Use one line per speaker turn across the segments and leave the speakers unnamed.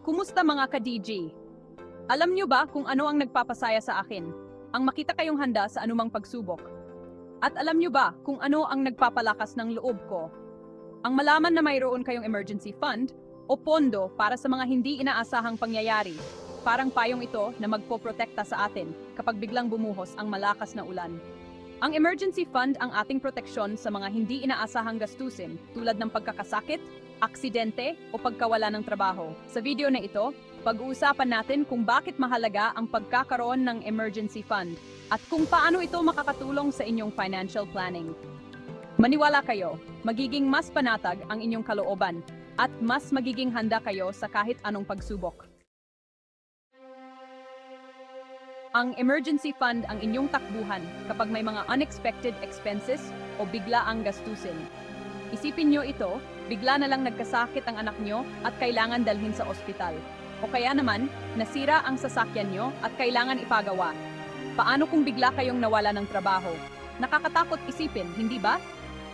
Kumusta mga ka-DG? Alam niyo ba kung ano ang nagpapasaya sa akin? Ang makita kayong handa sa anumang pagsubok. At alam niyo ba kung ano ang nagpapalakas ng loob ko? Ang malaman na mayroon kayong emergency fund o pondo para sa mga hindi inaasahang pangyayari. Parang payong ito na magpoprotekta sa atin kapag biglang bumuhos ang malakas na ulan. Ang emergency fund ang ating proteksyon sa mga hindi inaasahang gastusin tulad ng pagkakasakit, aksidente o pagkawala ng trabaho. Sa video na ito, pag-uusapan natin kung bakit mahalaga ang pagkakaroon ng emergency fund at kung paano ito makakatulong sa inyong financial planning. Maniwala kayo, magiging mas panatag ang inyong kalooban at mas magiging handa kayo sa kahit anong pagsubok. Ang emergency fund ang inyong takbuhan kapag may mga unexpected expenses o bigla ang gastusin. Isipin nyo ito, bigla na lang nagkasakit ang anak nyo at kailangan dalhin sa ospital. O kaya naman, nasira ang sasakyan nyo at kailangan ipagawa. Paano kung bigla kayong nawala ng trabaho? Nakakatakot isipin, hindi ba?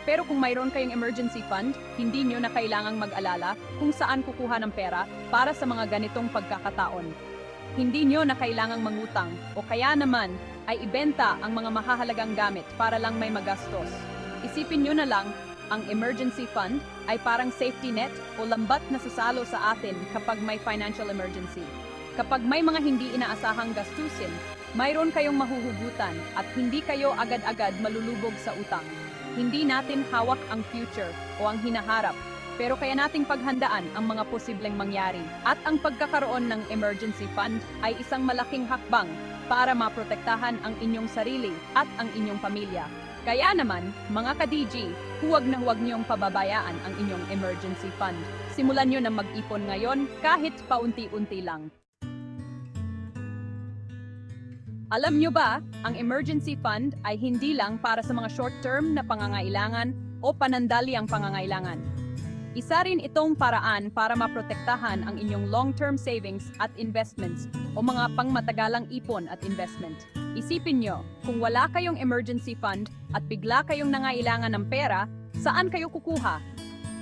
Pero kung mayroon kayong emergency fund, hindi nyo na kailangang mag-alala kung saan kukuha ng pera para sa mga ganitong pagkakataon. Hindi nyo na kailangang mangutang o kaya naman ay ibenta ang mga mahahalagang gamit para lang may magastos. Isipin nyo na lang, ang emergency fund ay parang safety net o lambat na sasalo sa atin kapag may financial emergency. Kapag may mga hindi inaasahang gastusin, mayroon kayong mahuhugutan at hindi kayo agad-agad malulubog sa utang. Hindi natin hawak ang future o ang hinaharap, pero kaya nating paghandaan ang mga posibleng mangyari. At ang pagkakaroon ng emergency fund ay isang malaking hakbang para maprotektahan ang inyong sarili at ang inyong pamilya. Kaya naman, mga ka-DG, huwag na huwag niyong pababayaan ang inyong emergency fund. Simulan niyo na mag-ipon ngayon kahit paunti-unti lang. Alam niyo ba, ang emergency fund ay hindi lang para sa mga short-term na pangangailangan o panandaliang pangangailangan. Isa rin itong paraan para maprotektahan ang inyong long-term savings at investments o mga pangmatagalang ipon at investment. Isipin nyo, kung wala kayong emergency fund at bigla kayong nangailangan ng pera, saan kayo kukuha?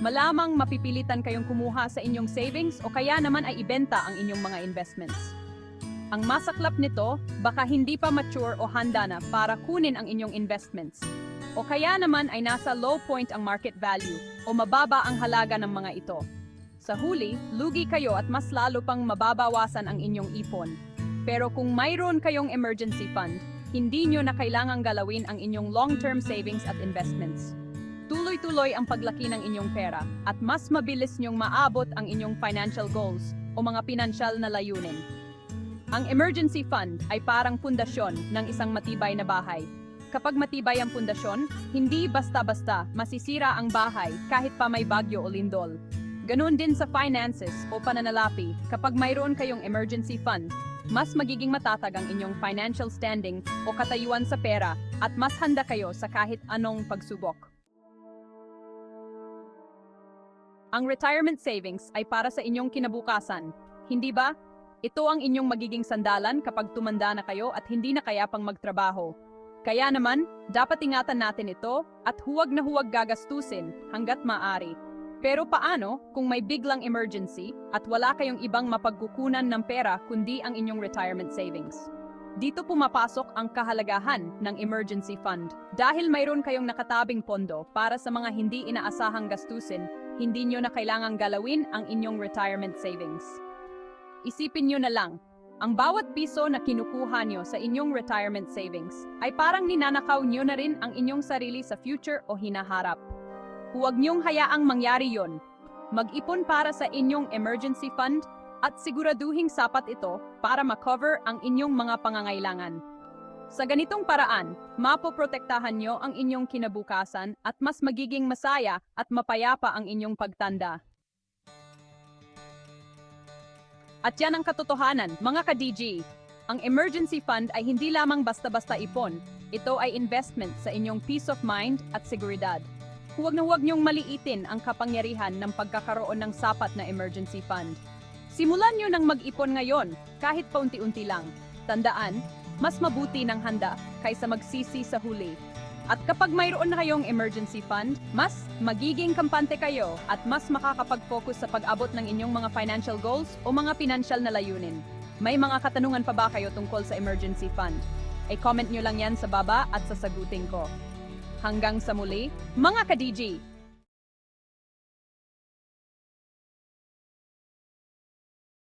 Malamang mapipilitan kayong kumuha sa inyong savings o kaya naman ay ibenta ang inyong mga investments. Ang masaklap nito, baka hindi pa mature o handa na para kunin ang inyong investments. O kaya naman ay nasa low point ang market value o mababa ang halaga ng mga ito. Sa huli, lugi kayo at mas lalo pang mababawasan ang inyong ipon. Pero kung mayroon kayong emergency fund, hindi nyo na kailangang galawin ang inyong long-term savings at investments. Tuloy-tuloy ang paglaki ng inyong pera at mas mabilis nyong maabot ang inyong financial goals o mga pinansyal na layunin. Ang emergency fund ay parang pundasyon ng isang matibay na bahay. Kapag matibay ang pundasyon, hindi basta-basta masisira ang bahay kahit pa may bagyo o lindol. Ganoon din sa finances o pananalapi, kapag mayroon kayong emergency fund, mas magiging matatag ang inyong financial standing o katayuan sa pera at mas handa kayo sa kahit anong pagsubok. Ang retirement savings ay para sa inyong kinabukasan, hindi ba? Ito ang inyong magiging sandalan kapag tumanda na kayo at hindi na kaya pang magtrabaho. Kaya naman, dapat ingatan natin ito at huwag na huwag gagastusin hanggat maaari. Pero paano kung may biglang emergency at wala kayong ibang mapagkukunan ng pera kundi ang inyong retirement savings? Dito pumapasok ang kahalagahan ng emergency fund. Dahil mayroon kayong nakatabing pondo para sa mga hindi inaasahang gastusin, hindi nyo na kailangang galawin ang inyong retirement savings. Isipin nyo na lang, ang bawat piso na kinukuha nyo sa inyong retirement savings ay parang ninanakaw nyo na rin ang inyong sarili sa future o hinaharap. Huwag nyong hayaang mangyari yon. Mag-ipon para sa inyong emergency fund at siguraduhing sapat ito para ma-cover ang inyong mga pangangailangan. Sa ganitong paraan, mapoprotektahan nyo ang inyong kinabukasan at mas magiging masaya at mapayapa ang inyong pagtanda. At yan ang katotohanan, mga ka-DG. Ang emergency fund ay hindi lamang basta-basta ipon. Ito ay investment sa inyong peace of mind at seguridad. Huwag na huwag niyong maliitin ang kapangyarihan ng pagkakaroon ng sapat na emergency fund. Simulan niyo ng mag-ipon ngayon, kahit paunti-unti lang. Tandaan, mas mabuti ng handa kaysa magsisi sa huli. At kapag mayroon na kayong emergency fund, mas magiging kampante kayo at mas makakapag-focus sa pag-abot ng inyong mga financial goals o mga financial na layunin. May mga katanungan pa ba kayo tungkol sa emergency fund? I-comment nyo lang yan sa baba at sasagutin ko. Hanggang sa muli, mga ka-DG!